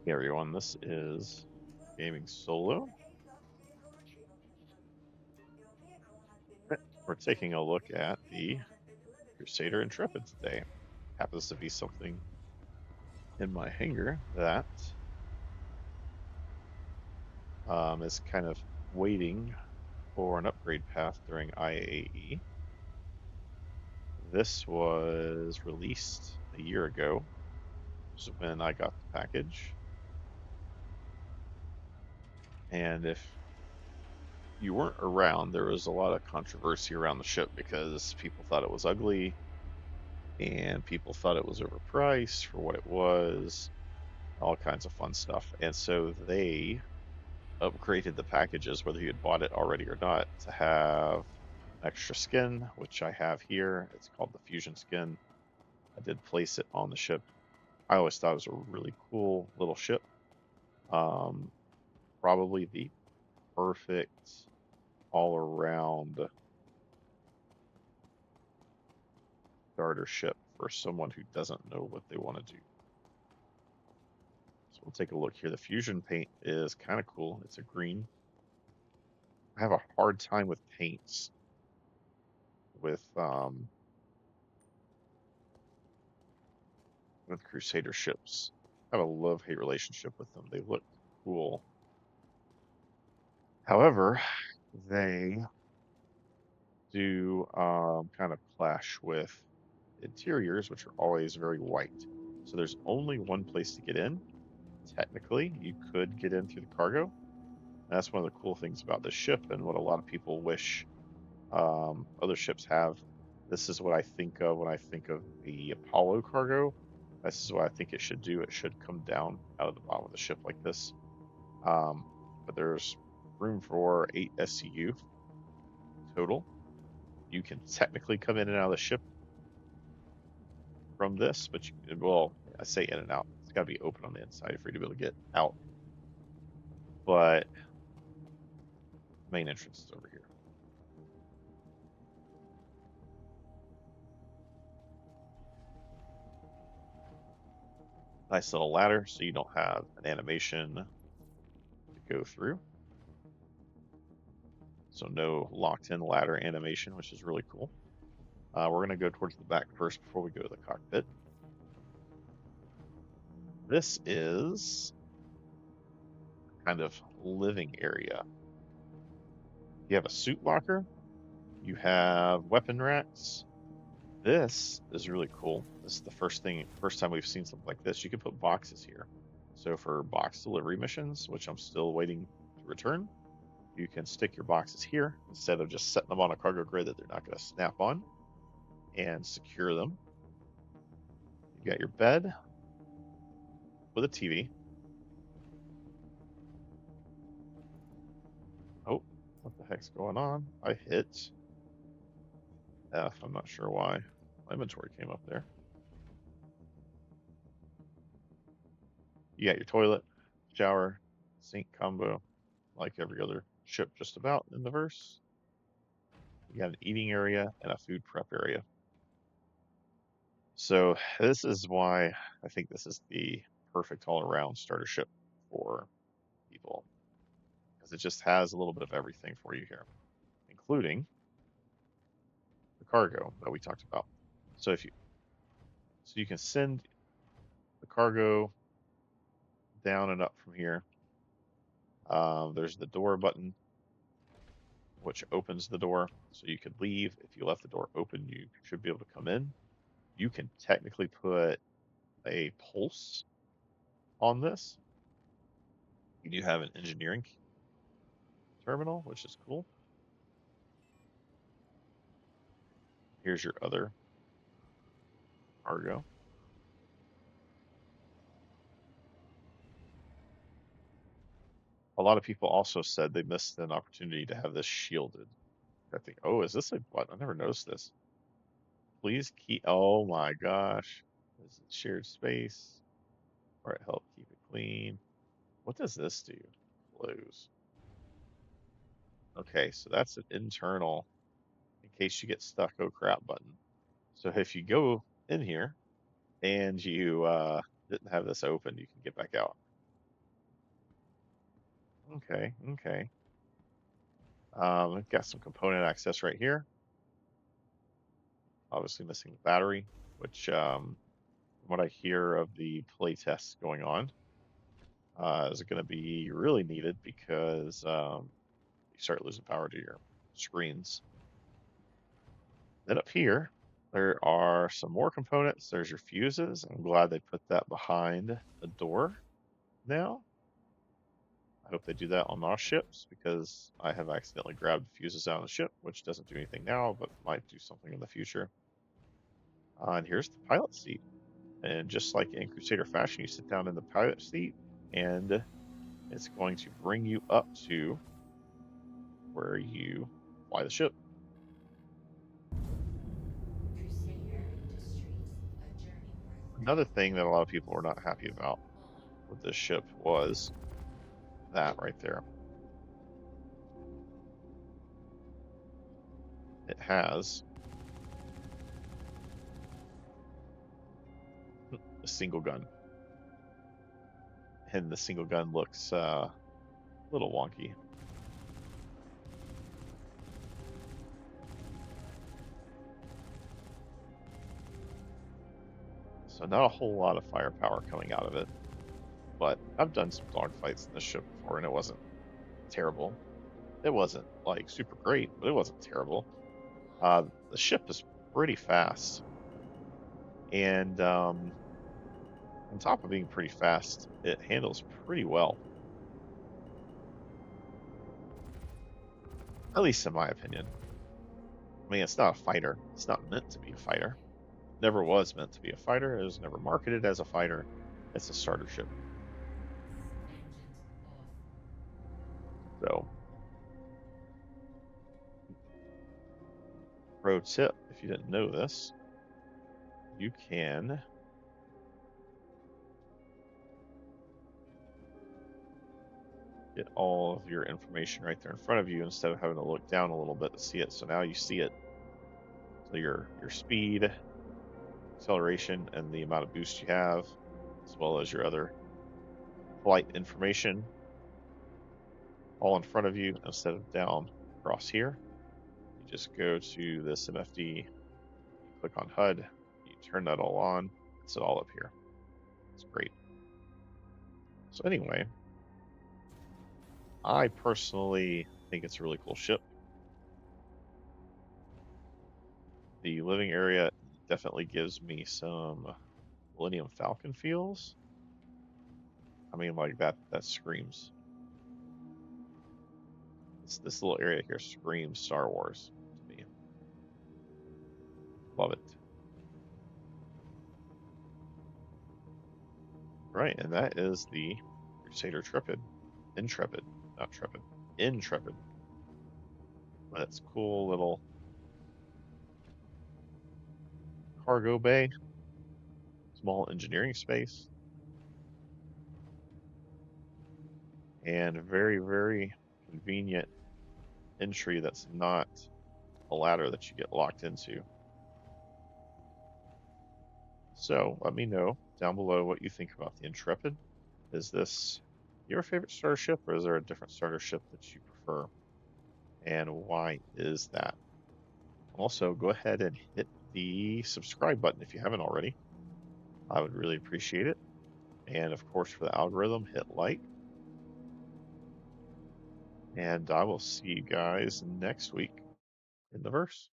Hey everyone, this is Gaming Solo. We're taking a look at the Crusader Intrepid today. Happens to be something in my hangar that is kind of waiting for an upgrade path during IAE. This was released a year ago, which is when I got the package. And if you weren't around, there was a lot of controversy around the ship because people thought it was ugly and people thought it was overpriced for what it was, all kinds of fun stuff. And so they upgraded the packages, whether you had bought it already or not, to have extra skin, which I have here. It's called the Fusion skin. I did place it on the ship. I always thought it was a really cool little ship. Um, Probably the perfect all around starter ship for someone who doesn't know what they want to do. So we'll take a look here. The Fusion paint is kind of cool. It's a green. I have a hard time with paints with with Crusader ships. I have a love-hate relationship with them. They look cool. However, they do kind of clash with interiors, which are always very white. So there's only one place to get in. Technically, you could get in through the cargo. That's one of the cool things about this ship and what a lot of people wish other ships have. This is what I think of when I think of the Apollo cargo. This is what I think it should do. It should come down out of the bottom of the ship like this. Um, but there's room for 8 SCU total. You can technically come in and out of the ship from this, but well, I say in and out. It's got to be open on the inside for you to be able to get out. But main entrance is over here. Nice little ladder, so you don't have an animation to go through. So no locked in ladder animation, which is really cool. We're going to go towards the back first before we go to the cockpit. This is kind of living area. You have a suit locker. You have weapon racks. This is really cool. This is the first time we've seen something like this. You can put boxes here. So for box delivery missions, which I'm still waiting to return, you can stick your boxes here instead of just setting them on a cargo grid that they're not going to snap on, and secure them. You got your bed with a TV. Oh, what the heck's going on? I hit F. I'm not sure why. My inventory came up there. You got your toilet, shower, sink combo, like every other ship just about in the verse. You got an eating area and a food prep area. So this is why I think this is the perfect all-around starter ship for people, because it just has a little bit of everything for you here, including the cargo that we talked about. So if you so you can send the cargo down and up from here. There's the door button, which opens the door, so you could leave. If you left the door open, you should be able to come in. You can technically put a pulse on this. You do have an engineering terminal, which is cool. Here's your other cargo. A lot of people also said they missed an opportunity to have this shielded. I think, oh, is this a what? I never noticed this. Please keep. Oh my gosh, this is shared space. All right, help keep it clean. What does this do? Close. Okay, so that's an internal in case you get stuck, oh crap button. So if you go in here and you didn't have this open, you can get back out. Okay, okay. Got some component access right here. Obviously missing the battery, which, from what I hear of the playtests going on, is going to be really needed because you start losing power to your screens. Then up here, there are some more components. There's your fuses. I'm glad they put that behind the door now. I hope they do that on our ships because I have accidentally grabbed fuses out of the ship, which doesn't do anything now, but might do something in the future. And here's the pilot seat. And just like in Crusader fashion, you sit down in the pilot seat and it's going to bring you up to where you fly the ship. Another thing that a lot of people were not happy about with this ship was that right there. It has a single gun, and the single gun looks a little wonky. So not a whole lot of firepower coming out of it, but I've done some dogfights in this ship before, and it wasn't terrible. It wasn't like super great, but it wasn't terrible. The ship is pretty fast, and on top of being pretty fast, it handles pretty well. At least in my opinion. I mean, it's not a fighter. It's not meant to be a fighter. Never was meant to be a fighter. It was never marketed as a fighter. It's a starter ship. So, pro tip, if you didn't know this, you can get all of your information right there in front of you instead of having to look down a little bit to see it. So now you see it. So your speed, acceleration, and the amount of boost you have, as well as your other flight information, all in front of you instead of down across here. You just go to this MFD, you click on HUD, you turn that all on, it's all up here. It's great. So anyway, I personally think it's a really cool ship. The living area definitely gives me some Millennium Falcon feels. I mean, like that screams. This little area here screams Star Wars to me. Love it. Right, and that is the Crusader Intrepid, not Trepid, Intrepid. But it's cool little cargo bay, small engineering space, and very, very convenient entry that's not a ladder that you get locked into. So let me know down below what you think about the Intrepid. Is this your favorite starter ship, or is there a different starter ship that you prefer? And why is that? Also, go ahead and hit the subscribe button if you haven't already. I would really appreciate it. And of course, for the algorithm, hit like. And I will see you guys next week in the verse.